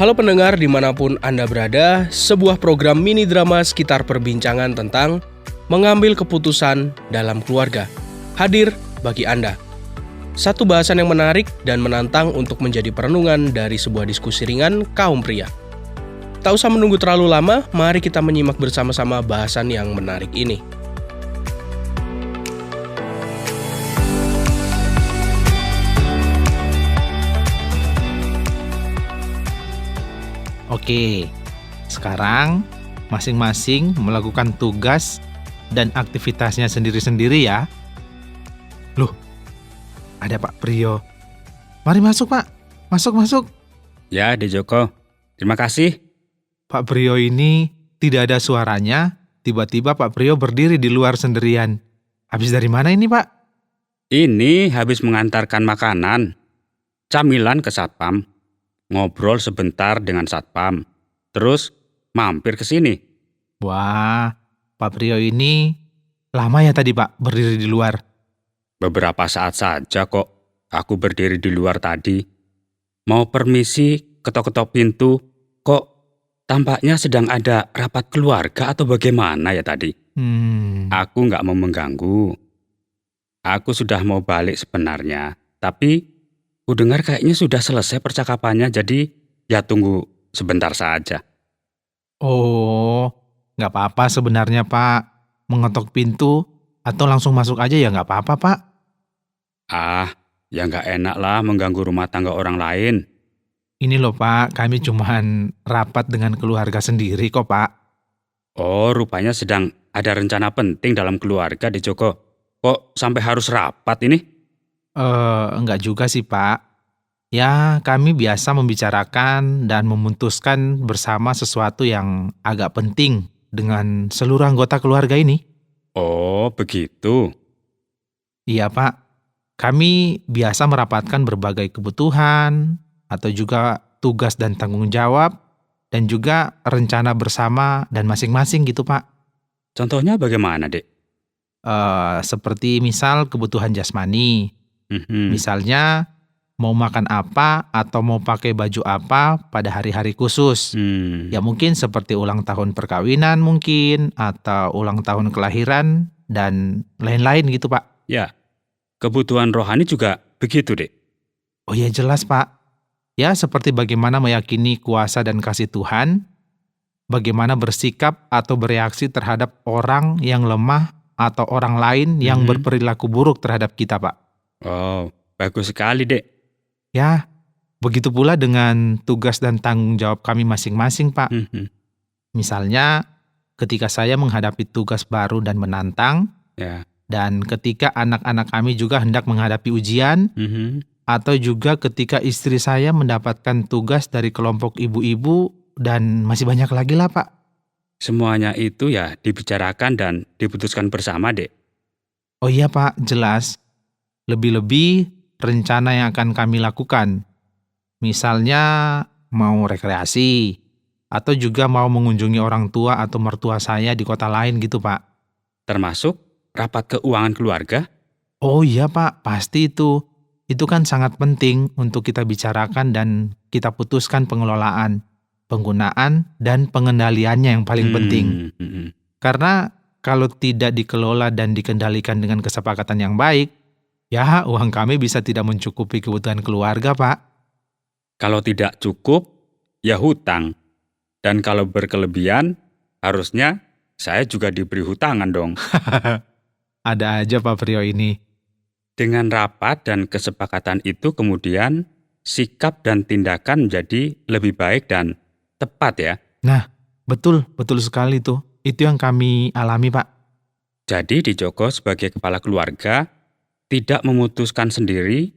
Halo pendengar dimanapun Anda berada, sebuah program mini drama sekitar perbincangan tentang mengambil keputusan dalam keluarga hadir bagi Anda. Satu bahasan yang menarik dan menantang untuk menjadi perenungan dari sebuah diskusi ringan kaum pria. Tak usah menunggu terlalu lama, mari kita menyimak bersama-sama bahasan yang menarik ini. Oke, sekarang masing-masing melakukan tugas dan aktivitasnya sendiri-sendiri ya. Loh, ada Pak Priyo. Mari masuk Pak, masuk. Ya, De Joko. Terima kasih. Pak Priyo ini tidak ada suaranya, tiba-tiba Pak Priyo berdiri di luar sendirian. Habis dari mana ini Pak? Ini habis mengantarkan makanan, camilan ke Satpam, ngobrol sebentar dengan Satpam, terus mampir ke sini. Wah, Pak Priyo ini lama ya tadi Pak berdiri di luar? Beberapa saat saja kok aku berdiri di luar tadi. Mau permisi, ketok-ketok pintu, kok tampaknya sedang ada rapat keluarga atau bagaimana ya tadi? Aku nggak mau mengganggu. Aku sudah mau balik sebenarnya, tapi ku dengar kayaknya sudah selesai percakapannya, jadi ya tunggu sebentar saja. Oh, nggak apa-apa sebenarnya Pak. Mengetok pintu atau langsung masuk aja ya nggak apa-apa Pak. Ah, ya nggak enak lah mengganggu rumah tangga orang lain. Ini loh Pak, kami cuman rapat dengan keluarga sendiri kok Pak. Oh, rupanya sedang ada rencana penting dalam keluarga di Joko. Kok sampai harus rapat ini? Enggak juga sih Pak. Ya, kami biasa membicarakan dan memutuskan bersama sesuatu yang agak penting dengan seluruh anggota keluarga ini. Oh, begitu. Iya Pak, kami biasa merapatkan berbagai kebutuhan atau juga tugas dan tanggung jawab dan juga rencana bersama dan masing-masing gitu Pak. Contohnya bagaimana, Dek? Seperti misal kebutuhan jasmani. Misalnya mau makan apa atau mau pakai baju apa pada hari-hari khusus. Ya mungkin seperti ulang tahun perkawinan mungkin atau ulang tahun kelahiran dan lain-lain gitu Pak. Ya, kebutuhan rohani juga begitu, Dek. Oh ya jelas Pak. Ya seperti bagaimana meyakini kuasa dan kasih Tuhan, bagaimana bersikap atau bereaksi terhadap orang yang lemah atau orang lain yang berperilaku buruk terhadap kita Pak. Oh, bagus sekali, Dek. Ya, begitu pula dengan tugas dan tanggung jawab kami masing-masing, Pak. Misalnya, ketika saya menghadapi tugas baru dan menantang, Ya. dan ketika anak-anak kami juga hendak menghadapi ujian, atau juga ketika istri saya mendapatkan tugas dari kelompok ibu-ibu, dan masih banyak lagi lah, Pak. Semuanya itu ya dibicarakan dan diputuskan bersama, Dek. Oh iya, Pak, jelas. Lebih-lebih rencana yang akan kami lakukan. Misalnya mau rekreasi, atau juga mau mengunjungi orang tua atau mertua saya di kota lain gitu Pak. Termasuk rapat keuangan keluarga? Oh iya Pak, pasti itu. Itu kan sangat penting untuk kita bicarakan dan kita putuskan pengelolaan, penggunaan, dan pengendaliannya yang paling penting. Karena kalau tidak dikelola dan dikendalikan dengan kesepakatan yang baik, ya, uang kami bisa tidak mencukupi kebutuhan keluarga, Pak. Kalau tidak cukup, ya hutang. Dan kalau berkelebihan, harusnya saya juga diberi hutangan dong. Ada aja Pak Priyo ini. Dengan rapat dan kesepakatan itu kemudian sikap dan tindakan menjadi lebih baik dan tepat ya. Nah, betul sekali tuh. Itu yang kami alami, Pak. Jadi di Joko sebagai kepala keluarga, tidak memutuskan sendiri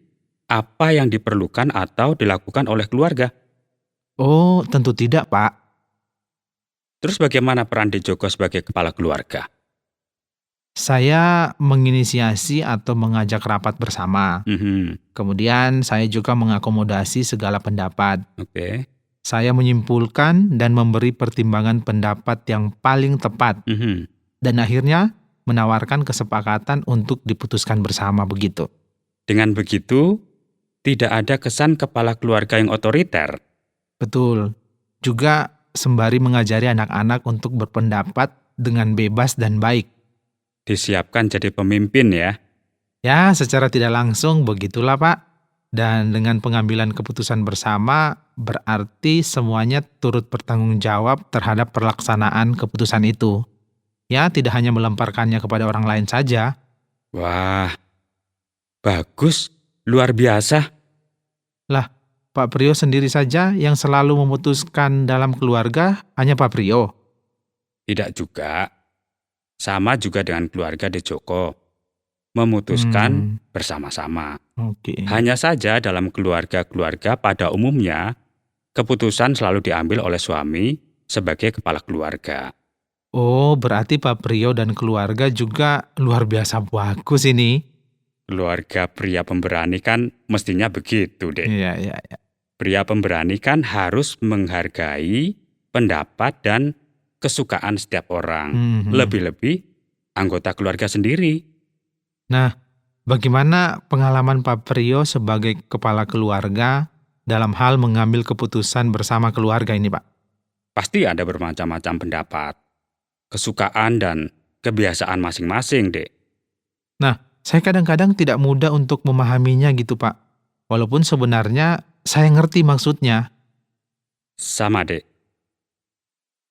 apa yang diperlukan atau dilakukan oleh keluarga. Oh, tentu tidak, Pak. Terus bagaimana peran De Joko sebagai kepala keluarga? Saya menginisiasi atau mengajak rapat bersama. Kemudian saya juga mengakomodasi segala pendapat. Oke. Saya menyimpulkan dan memberi pertimbangan pendapat yang paling tepat. Dan akhirnya menawarkan kesepakatan untuk diputuskan bersama begitu. Dengan begitu, tidak ada kesan kepala keluarga yang otoriter. Betul. Juga sembari mengajari anak-anak untuk berpendapat dengan bebas dan baik. Disiapkan jadi pemimpin ya. Ya, secara tidak langsung begitulah Pak. Dan dengan pengambilan keputusan bersama, berarti semuanya turut bertanggung jawab terhadap pelaksanaan keputusan itu. Ya, tidak hanya melemparkannya kepada orang lain saja. Wah, bagus, luar biasa. Lah, Pak Prio sendiri saja yang selalu memutuskan dalam keluarga hanya Pak Prio. Tidak juga. Sama juga dengan keluarga De Joko. Memutuskan bersama-sama. Oke. Hanya saja dalam keluarga-keluarga pada umumnya, keputusan selalu diambil oleh suami sebagai kepala keluarga. Oh, berarti Pak Prio dan keluarga juga luar biasa bagus ini. Keluarga pria pemberani kan mestinya begitu, Dek. Iya, iya, iya. Pria pemberani kan harus menghargai pendapat dan kesukaan setiap orang. Lebih-lebih anggota keluarga sendiri. Nah, bagaimana pengalaman Pak Prio sebagai kepala keluarga dalam hal mengambil keputusan bersama keluarga ini, Pak? Pasti ada bermacam-macam pendapat, kesukaan dan kebiasaan masing-masing, Dek. Nah, saya kadang-kadang tidak mudah untuk memahaminya gitu, Pak. Walaupun sebenarnya saya ngerti maksudnya. Sama, Dek.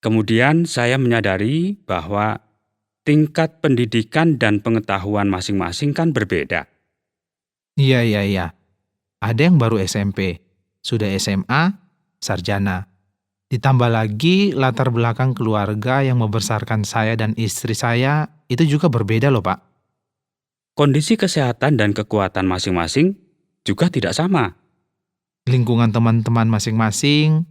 Kemudian saya menyadari bahwa tingkat pendidikan dan pengetahuan masing-masing kan berbeda. Iya, iya, iya. Ada yang baru SMP, sudah SMA, sarjana. Ditambah lagi latar belakang keluarga yang membesarkan saya dan istri saya itu juga berbeda loh, Pak. Kondisi kesehatan dan kekuatan masing-masing juga tidak sama. Lingkungan teman-teman masing-masing,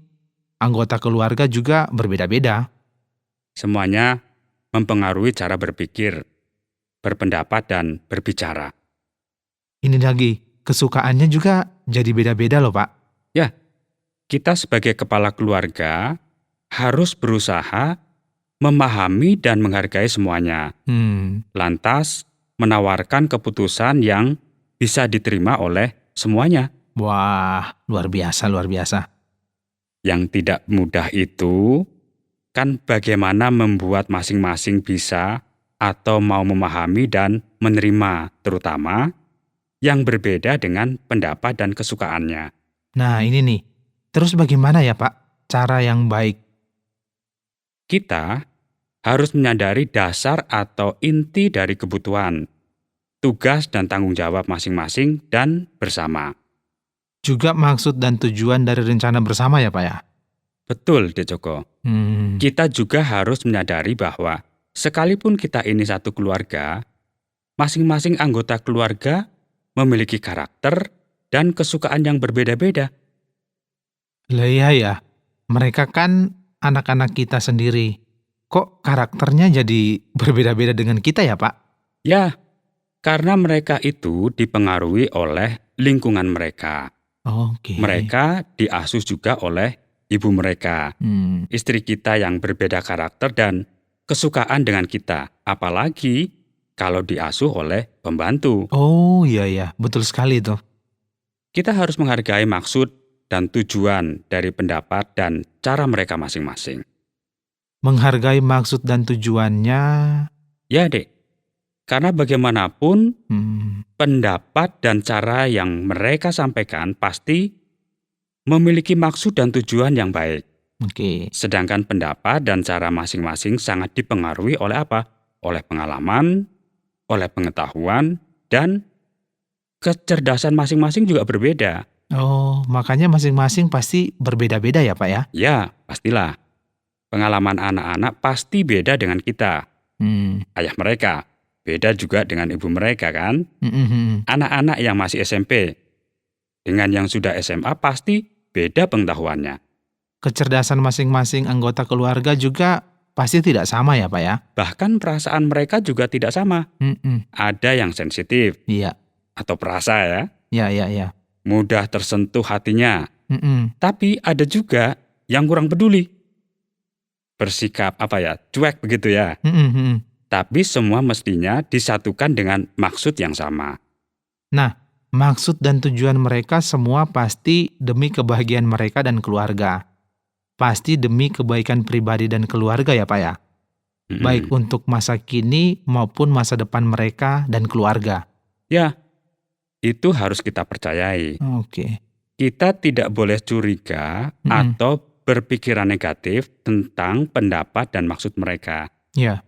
anggota keluarga juga berbeda-beda. Semuanya mempengaruhi cara berpikir, berpendapat, dan berbicara. Ini lagi, kesukaannya juga jadi beda-beda loh, Pak. Ya, kita sebagai kepala keluarga harus berusaha memahami dan menghargai semuanya. Lantas, menawarkan keputusan yang bisa diterima oleh semuanya. Wah, luar biasa, luar biasa. Yang tidak mudah itu kan bagaimana membuat masing-masing bisa atau mau memahami dan menerima, terutama yang berbeda dengan pendapat dan kesukaannya. Nah, ini nih. Terus bagaimana ya, Pak, cara yang baik? Kita harus menyadari dasar atau inti dari kebutuhan, tugas dan tanggung jawab masing-masing dan bersama. Juga maksud dan tujuan dari rencana bersama ya, Pak ya? Betul, Dek Joko. Kita juga harus menyadari bahwa sekalipun kita ini satu keluarga, masing-masing anggota keluarga memiliki karakter dan kesukaan yang berbeda-beda. Lah iya ya, mereka kan anak-anak kita sendiri. Kok karakternya jadi berbeda-beda dengan kita ya, Pak? Ya, karena mereka itu dipengaruhi oleh lingkungan mereka. Oke. Mereka diasuh juga oleh ibu mereka, istri kita yang berbeda karakter dan kesukaan dengan kita, apalagi kalau diasuh oleh pembantu. Oh iya, betul sekali itu. Kita harus menghargai maksud dan tujuan dari pendapat dan cara mereka masing-masing. Menghargai maksud dan tujuannya. Ya, Dek. Karena bagaimanapun, pendapat dan cara yang mereka sampaikan pasti memiliki maksud dan tujuan yang baik. Oke. Sedangkan pendapat dan cara masing-masing sangat dipengaruhi oleh apa? Oleh pengalaman, oleh pengetahuan, dan kecerdasan masing-masing juga berbeda. Oh, makanya masing-masing pasti berbeda-beda ya, Pak ya? Ya, pastilah. Pengalaman anak-anak pasti beda dengan kita. Ayah mereka, beda juga dengan ibu mereka kan? Anak-anak yang masih SMP, dengan yang sudah SMA pasti beda pengetahuannya. Kecerdasan masing-masing anggota keluarga juga pasti tidak sama ya, Pak ya? Bahkan perasaan mereka juga tidak sama. Ada yang sensitif. Iya. Atau perasa ya. Iya. Mudah tersentuh hatinya. Tapi ada juga yang kurang peduli. Bersikap cuek begitu ya. Tapi semua mestinya disatukan dengan maksud yang sama. Nah, maksud dan tujuan mereka semua pasti demi kebahagiaan mereka dan keluarga. pasti demi kebaikan pribadi dan keluarga ya Pak ya. Baik untuk masa kini maupun masa depan mereka dan keluarga. Ya, itu harus kita percayai. Oke. Kita tidak boleh curiga atau berpikiran negatif tentang pendapat dan maksud mereka. Ya.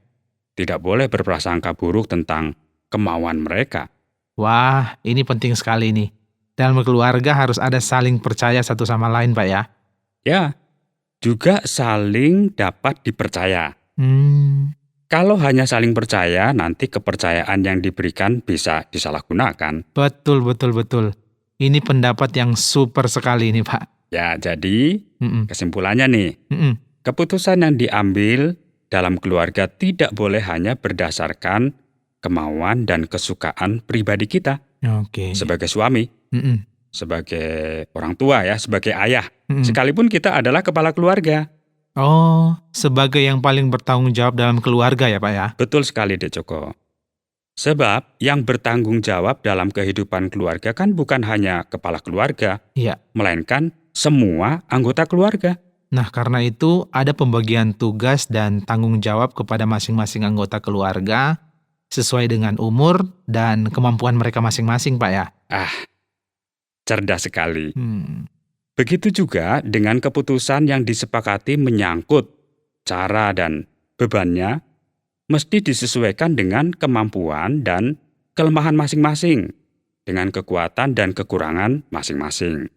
Tidak boleh berprasangka buruk tentang kemauan mereka. Wah, ini penting sekali nih. Dalam keluarga harus ada saling percaya satu sama lain Pak ya. Ya, juga saling dapat dipercaya. Kalau hanya saling percaya, nanti kepercayaan yang diberikan bisa disalahgunakan. Betul. Ini pendapat yang super sekali nih Pak. Ya, jadi kesimpulannya nih, keputusan yang diambil dalam keluarga tidak boleh hanya berdasarkan kemauan dan kesukaan pribadi kita. Oke. Sebagai suami, sebagai orang tua ya, sebagai ayah, sekalipun kita adalah kepala keluarga. Oh, sebagai yang paling bertanggung jawab dalam keluarga ya Pak ya? Betul sekali Dek Joko. Sebab yang bertanggung jawab dalam kehidupan keluarga kan bukan hanya kepala keluarga, Iya. melainkan semua anggota keluarga. Nah, karena itu ada pembagian tugas dan tanggung jawab kepada masing-masing anggota keluarga sesuai dengan umur dan kemampuan mereka masing-masing, Pak ya. Cerdas sekali. Begitu juga dengan keputusan yang disepakati menyangkut cara dan bebannya mesti disesuaikan dengan kemampuan dan kelemahan masing-masing, dengan kekuatan dan kekurangan masing-masing.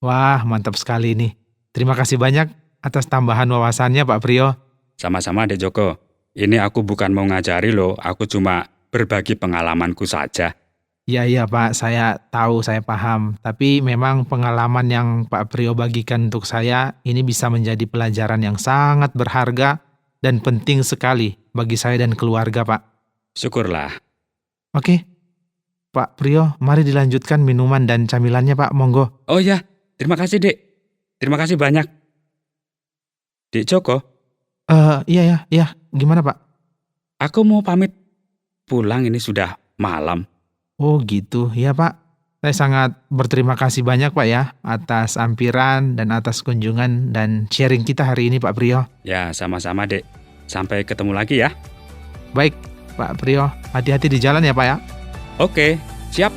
Wah, mantap sekali nih. Terima kasih banyak atas tambahan wawasannya Pak Priyo. Sama-sama Dek Joko. Ini aku bukan mau ngajari loh, aku cuma berbagi pengalamanku saja. Iya Pak, saya tahu, saya paham. Tapi memang pengalaman yang Pak Priyo bagikan untuk saya ini bisa menjadi pelajaran yang sangat berharga dan penting sekali bagi saya dan keluarga, Pak. Syukurlah. Oke, Pak Priyo, mari dilanjutkan minuman dan camilannya, Pak. Monggo. Oh ya, terima kasih Dek. Terima kasih banyak. Dek Joko. Iya. Gimana, Pak? Aku mau pamit pulang, ini sudah malam. Oh gitu, ya Pak. Saya sangat berterima kasih banyak Pak ya atas ampiran dan atas kunjungan dan sharing kita hari ini Pak Priyo. Ya, sama-sama Dek. Sampai ketemu lagi ya. Baik Pak Priyo, hati-hati di jalan ya Pak ya. Oke, siap.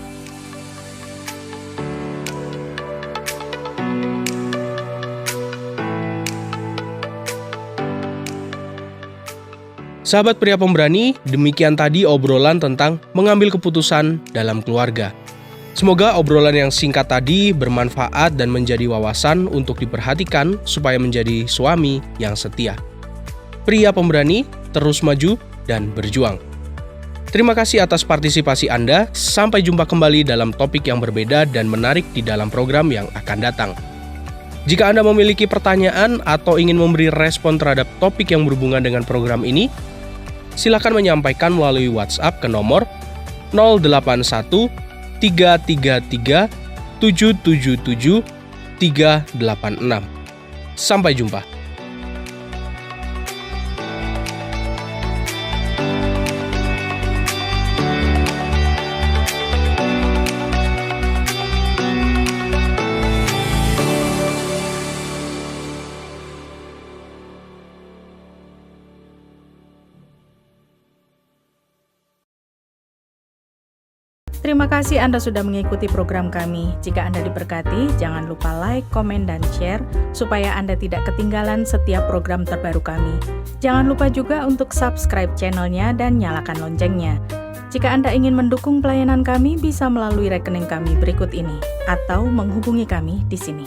Sahabat pria pemberani, demikian tadi obrolan tentang mengambil keputusan dalam keluarga. Semoga obrolan yang singkat tadi bermanfaat dan menjadi wawasan untuk diperhatikan supaya menjadi suami yang setia. Pria pemberani, terus maju dan berjuang. Terima kasih atas partisipasi Anda. Sampai jumpa kembali dalam topik yang berbeda dan menarik di dalam program yang akan datang. Jika Anda memiliki pertanyaan atau ingin memberi respon terhadap topik yang berhubungan dengan program ini, silakan menyampaikan melalui WhatsApp ke nomor 081 333 777 386. Sampai jumpa. Terima kasih Anda sudah mengikuti program kami. Jika Anda diberkati, jangan lupa like, komen, dan share supaya Anda tidak ketinggalan setiap program terbaru kami. Jangan lupa juga untuk subscribe channelnya dan nyalakan loncengnya. Jika Anda ingin mendukung pelayanan kami, bisa melalui rekening kami berikut ini atau menghubungi kami di sini.